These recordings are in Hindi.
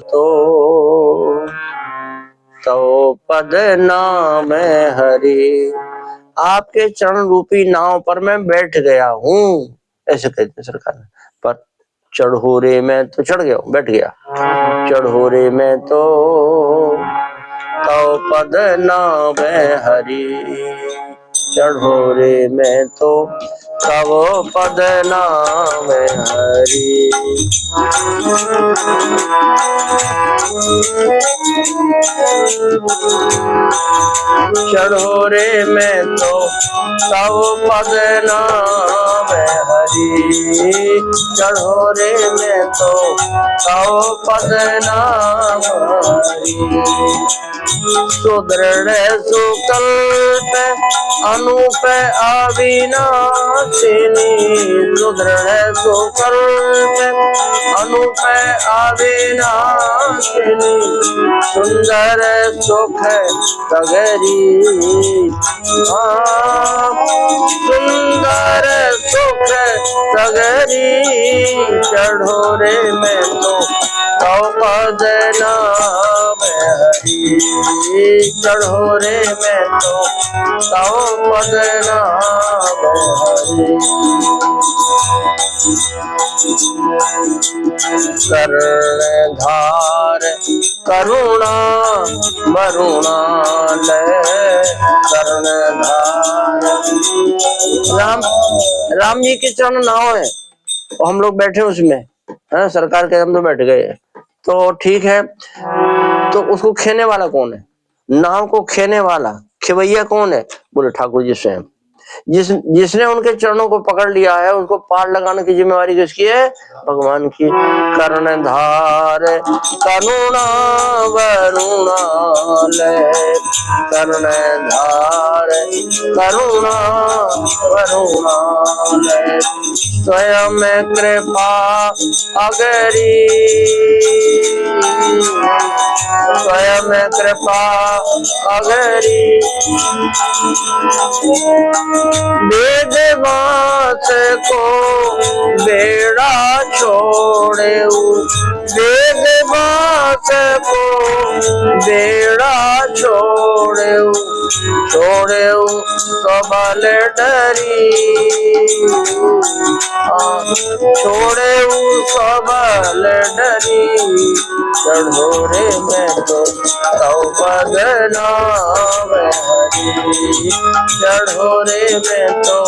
तो पद नाम हरि। आपके चरण रूपी नाव पर मैं बैठ गया हूँ, ऐसे कहते हैं सरकार ने। पर चढ़ो रे मैं तो चढ़ गया, बैठ गया। चढ़ो रे मैं तो पद नाम हरि। चढ़ो रे मैं तो तव पद नाम हरि। चढ़ो रे मैं तो तव पद नाम हरि। चढ़ो रे मैं तो तव पद नाम हरि। सुदृढ़ सुकल्प अनूप अविनाशिनी। सुदृढ़ सुकल्प अनूप अविनाशिनी। सुंदर सुख सगरी। सुंदर सुख सगरी। चढ़ो रे मैं तो तव पद नाम हरि। चढ़ो रे मैं तो तव पद नाम हरि। कर्णधार करुणा वरुणालय। कर्णधार राम जी के चरण नाव है, हम लोग बैठे उसमें, है सरकार के, हम तो बैठ गए। तो ठीक है, तो उसको खेने वाला कौन है? नाव को खेने वाला खेवैया कौन है? बोले ठाकुर जी स्वयं। जिसने उनके चरणों को पकड़ लिया है, उसको पार लगाने की जिम्मेवारी किसकी है? भगवान की। कर्णधार करुणा वरुणालय। कर्णधार करुणा वरुणालय। स्वयं कृपा अगरी। स्वयं कृपा अगरी। वेद वास को बेड़ा छोड़े। वेद वास को बेड़ा छोड़े। छोड़े सबल डरी। छोड़े सबल डरी। चढ़ो रे मैं तो तव पद नाम हरि। चढ़ो रे मैं तो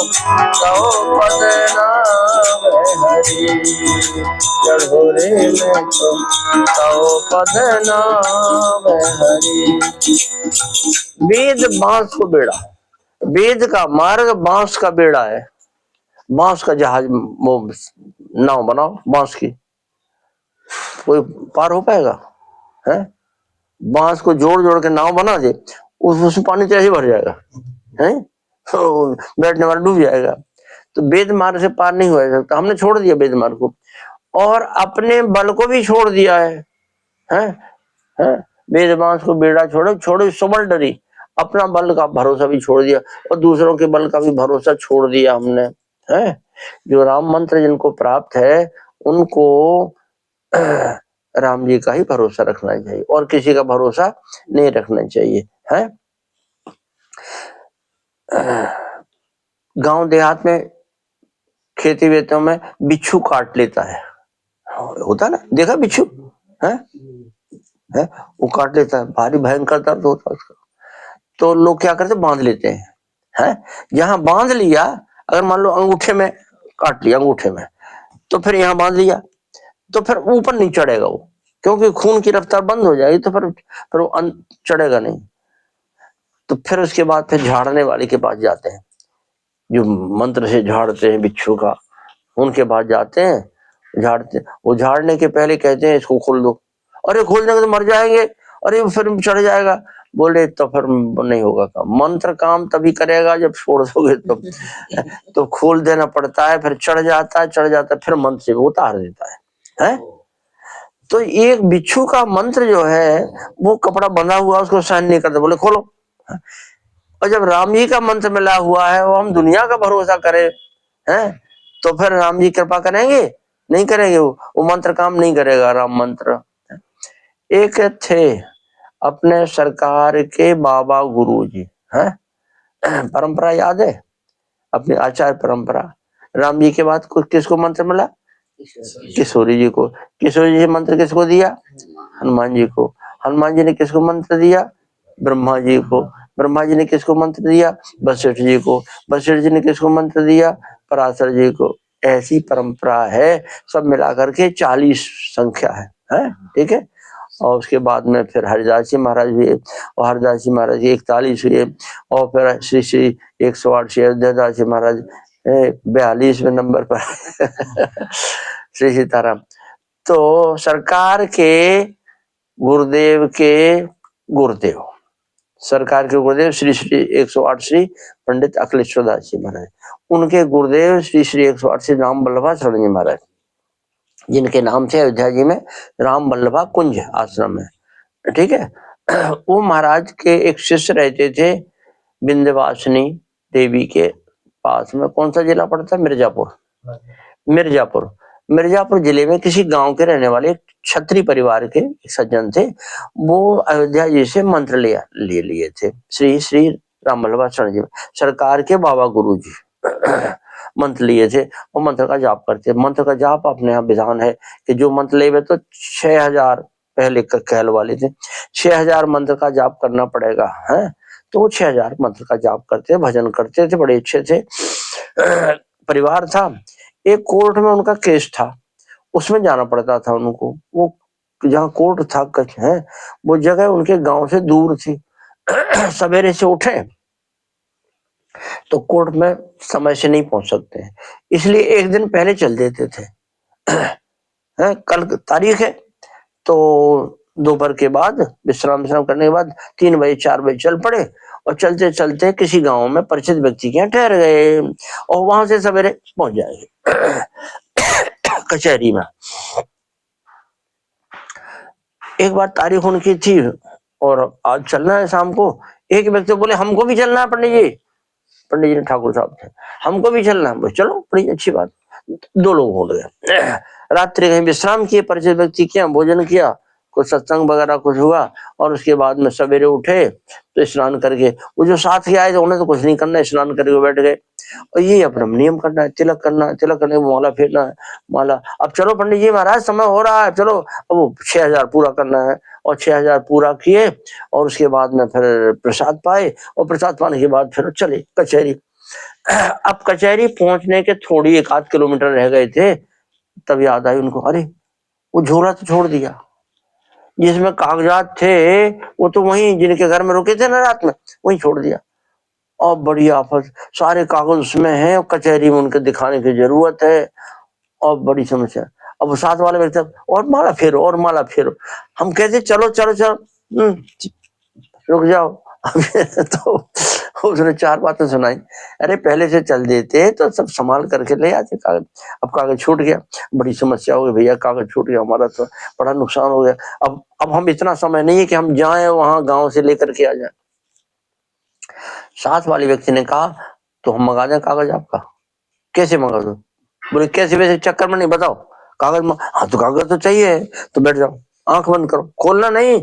तव पद नाम हरि। चढ़ो रे मैं तो तव पद नाम हरि। वेद बांस को बेड़ा, वेद का मार्ग बांस का बेड़ा है। बांस का जहाज, वो नाव बनाओ बांस की, कोई पार हो पाएगा? है बांस को जोड़ जोड़ के नाव बना दे, उसमें पानी तो ऐसे भर जाएगा, है तो बैठने वाला डूब जाएगा। तो वेद मार्ग से पार नहीं हो सकता। हमने छोड़ दिया वेद मार्ग को और अपने बल को भी छोड़ दिया है? वेद बांस को बेड़ा छोड़ो, छोड़ो सबल डरी। अपना बल का भरोसा भी छोड़ दिया और दूसरों के बल का भी भरोसा छोड़ दिया हमने, है। जो राम मंत्र जिनको प्राप्त है, उनको राम जी का ही भरोसा रखना चाहिए और किसी का भरोसा नहीं रखना चाहिए, है। गांव देहात में खेती वेतों में बिच्छू काट लेता है, होता ना, देखा बिच्छू, है वो काट लेता है, भारी भयंकर दर्द होता है उसका। तो लोग क्या करते, बांध लेते हैं। जहां बांध लिया, अगर मान लो अंगूठे में काट लिया, अंगूठे में, तो फिर यहाँ बांध लिया, तो फिर ऊपर नहीं चढ़ेगा वो, क्योंकि खून की रफ्तार बंद हो जाएगी, तो फिर वो चढ़ेगा नहीं। तो फिर उसके बाद फिर झाड़ने वाले के पास जाते हैं, जो मंत्र से झाड़ते हैं बिच्छू का, उनके पास जाते हैं, झाड़ते। वो झाड़ने के पहले कहते हैं इसको खोल दो। अरे खोल देंगे तो मर जाएंगे, अरे फिर चढ़ जाएगा। बोले तो फिर नहीं होगा काम, मंत्र काम तभी करेगा जब छोड़ दोगे तो खोल देना पड़ता है, फिर चढ़ जाता है, फिर मंत्र से वो उतार देता है। तो एक बिच्छू का मंत्र जो है, वो कपड़ा बंधा हुआ उसको सहन नहीं करता, बोले खोलो। और जब राम जी का मंत्र मिला हुआ है, वो हम दुनिया का भरोसा करें, हैं, तो फिर राम जी कृपा करेंगे? नहीं करेंगे, वो मंत्र काम नहीं करेगा, राम मंत्र। एक थे अपने सरकार के बाबा गुरुजी, हैं परंपरा याद है अपनी आचार परंपरा। राम जी के बाद किसको मंत्र मिला? किशोरी जी को। किशोरी जी मंत्र किसको दिया? हनुमान जी को। हनुमान जी ने किसको मंत्र दिया? ब्रह्मा जी को। ब्रह्मा जी ने किसको मंत्र दिया? वशिष्ठ जी को। वशिष्ठ जी ने किसको मंत्र दिया? पराशर जी को। ऐसी परंपरा है, सब मिलाकर के 40 संख्या है, ठीक है। और उसके बाद में फिर हरिदास जी महाराज हुए, और हरिदास जी महाराज 41 हुए, और फिर श्री श्री 108 श्री अयोध्यादास जी महाराज 42वें नंबर पर श्री सीताराम। तो सरकार के गुरुदेव के गुरुदेव, सरकार के गुरुदेव श्री श्री 108 श्री पंडित अखिलेश्वर दास जी महाराज, उनके गुरुदेव श्री श्री 108 श्री राम वल्लभाचरण जी महाराज, जिनके नाम से अयोध्या जी में राम वल्लभा कुंज आश्रम है, ठीक है। वो महाराज के एक शिष्य रहते थे विंध्यवासिनी देवी के पास में। कौन सा जिला पड़ता है? मिर्जापुर। मिर्जापुर मिर्जापुर जिले में किसी गांव के रहने वाले क्षत्रिय परिवार के सज्जन थे। वो अयोध्या जी से मंत्र लिए थे, श्री श्री राम वल्लभाचरण जी, सरकार के बाबा गुरु जी मंत्र लिए थे। वो मंत्र का जाप करते। मंत्र का जाप अपने यहाँ विधान है कि जो मंत्र ले तो 6000 पहले कहलवा लेते, 6000 मंत्र का जाप करना पड़ेगा, है। तो 6000 मंत्र का जाप करते, भजन करते थे, बड़े अच्छे थे। परिवार था। एक कोर्ट में उनका केस था, उसमें जाना पड़ता था उनको। वो जहाँ कोर्ट था है, वो जगह उनके गांव से दूर थी। सवेरे से उठे तो कोर्ट में समय से नहीं पहुंच सकते हैं, इसलिए एक दिन पहले चल देते थे। कल तारीख है तो दोपहर के बाद विश्राम करने के बाद 3 बजे 4 बजे चल पड़े, और चलते चलते किसी गांव में परिचित व्यक्ति के यहाँ ठहर गए, और वहां से सवेरे पहुंच जाएंगे कचहरी में। एक बार तारीख उनकी थी और आज चलना है शाम को। एक व्यक्ति बोले हमको भी चलना है पंडित जी। पंडित जी ठाकुर साहब थे, हमको भी चलना है। चलो, बड़ी अच्छी बात। 2 लोग हो गए। रात्रि कहीं विश्राम किए, परिचित व्यक्ति के यहाँ भोजन किया, कुछ सत्संग वगैरह कुछ हुआ, और उसके बाद में सवेरे उठे तो स्नान करके, वो जो साथ ही आए थे उन्हें तो कुछ नहीं करना, स्नान करके बैठ गए। और ये अपना नियम करना है, तिलक करना है, तिलक करने माला फेरना है, माला। अब चलो पंडित जी महाराज समय हो रहा है, चलो। अब वो 6000 पूरा करना है, और 6000 पूरा किए, और उसके बाद में फिर प्रसाद पाए, और प्रसाद पाने के बाद फिर चले कचहरी। अब कचहरी पहुंचने के थोड़ी 1 आध किलोमीटर रह गए थे, तब याद आई उनको, अरे वो झोला तो छोड़ दिया, जिसमें कागजात थे वो तो वहीं जिनके घर में रुके थे ना रात में, वहीं छोड़ दिया। और बड़ी आफत, सारे कागज उसमें हैं और कचहरी में उनके दिखाने की जरूरत है, और बड़ी समस्या। अब वो साथ वाले व्यक्ति और माला फेरो, और माला फेरो। हम कहते चलो चलो चलो, रुक जाओ। तो उसने 4 बातें सुनाई। अरे पहले से चल देते तो सब संभाल करके ले आते कागज, अब कागज छूट गया, बड़ी समस्या हो गई भैया, कागज छूट गया, हमारा तो बड़ा नुकसान हो गया। अब हम इतना समय नहीं है कि हम जाएं वहां गांव से लेकर के आ जाए। साथ वाले व्यक्ति ने कहा तो हम मंगा दें कागज आपका। कैसे मंगा दो? बोले कैसे, वैसे चक्कर में नहीं, बताओ कागज हाँ तो कागज तो चाहिए, तो बैठ जाओ, आंख बंद करो, खोलना नहीं,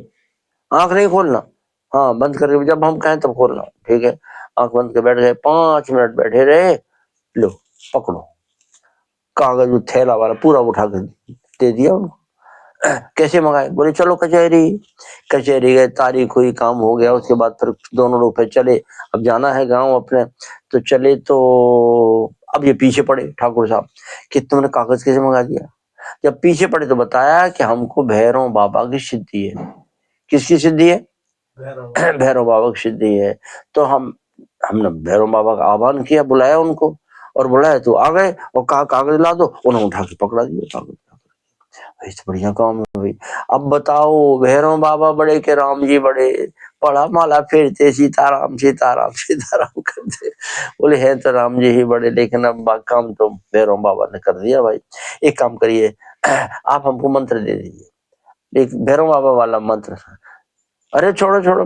आंख नहीं खोलना, हाँ बंद करके जब हम कहें तब खोलना, ठीक है। आंख बंद के बैठ गए, 5 मिनट बैठे रहे। लो पकड़ो, कागज वो थैला वाला पूरा उठा के दे दिया उनको। कैसे मंगाए? बोले चलो कचहरी। कचहरी गए, तारीख हुई, काम हो गया। उसके बाद फिर दोनों लोग फिर चले, अब जाना है गांव अपने, तो चले। तो अब ये पीछे पड़े ठाकुर साहब कि तुमने कागज कैसे मंगा दिया। जब पीछे पड़े तो बताया कि हमको भैरव बाबा की सिद्धि है। किसकी सिद्धि है? भैरव बाबा की सिद्धि है। तो हमने भैरव बाबा का आह्वान किया, बुलाया उनको, और बुलाया तो आ गए, और कहा कागज ला दो, उन्होंने उठा के पकड़ा दिया कागज। तो बढ़िया काम है भाई। अब बताओ, भैरव बाबा बड़े के राम जी बड़े, पढ़ा माला फेरते सीताराम सीताराम सीताराम करते। बोले है तो राम जी ही बड़े, लेकिन अब काम तो भैरव बाबा ने कर दिया भाई। एक काम करिए, आप हमको मंत्र दे दीजिए, एक भैरव बाबा वाला मंत्र। अरे छोड़ो छोड़ो,